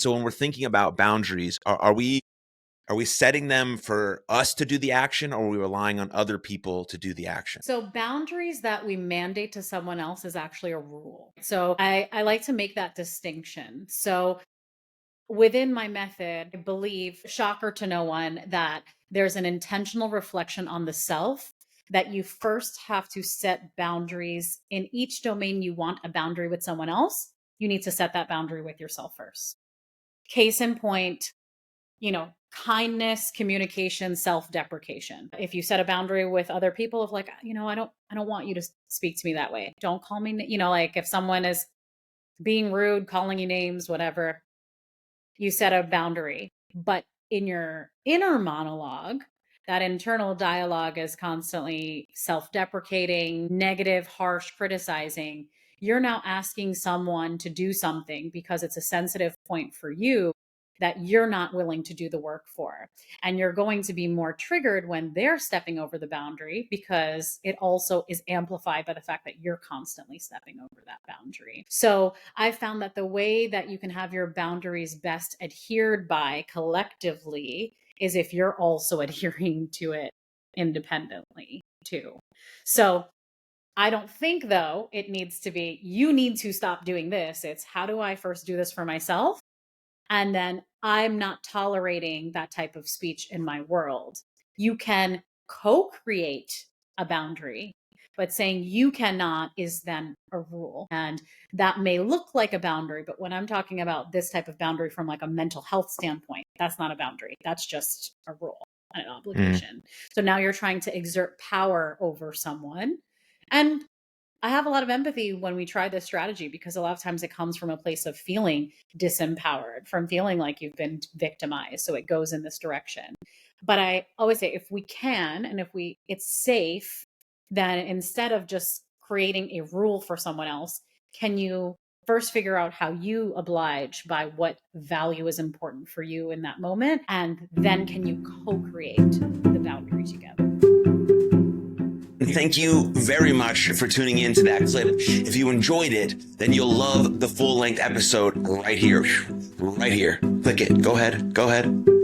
So when we're thinking about boundaries, are we setting them for us to do the action, or are we relying on other people to do the action? So boundaries that we mandate to someone else is actually a rule. So I like to make that distinction. So within my method, I believe, shocker to no one, that there's an intentional reflection on the self, that you first have to set boundaries in each domain. You want a boundary with someone else, you need to set that boundary with yourself first. Case in point, kindness, communication, self-deprecation. If you set a boundary with other people of like, I don't want you to speak to me that way. Don't call me, like if someone is being rude, calling you names, whatever, you set a boundary. But in your inner monologue, that internal dialogue is constantly self-deprecating, negative, harsh, criticizing. You're now asking someone to do something because it's a sensitive point for you that you're not willing to do the work for. And you're going to be more triggered when they're stepping over the boundary, because it also is amplified by the fact that you're constantly stepping over that boundary. So I found that the way that you can have your boundaries best adhered by collectively is if you're also adhering to it independently too. So I don't think, though, it needs to be, you need to stop doing this. It's, how do I first do this for myself? And then I'm not tolerating that type of speech in my world. You can co-create a boundary, but saying you cannot is then a rule. And that may look like a boundary, but when I'm talking about this type of boundary from like a mental health standpoint, that's not a boundary. That's just a rule, an obligation. So now you're trying to exert power over someone. And I have a lot of empathy when we try this strategy, because a lot of times it comes from a place of feeling disempowered, from feeling like you've been victimized. So it goes in this direction. But I always say, if we can, and if it's safe, then instead of just creating a rule for someone else, can you first figure out how you oblige by what value is important for you in that moment? And then can you co-create the boundary together? Thank you very much for tuning in to that clip. If you enjoyed it, then you'll love the full-length episode right here. Right here. Click it. Go ahead.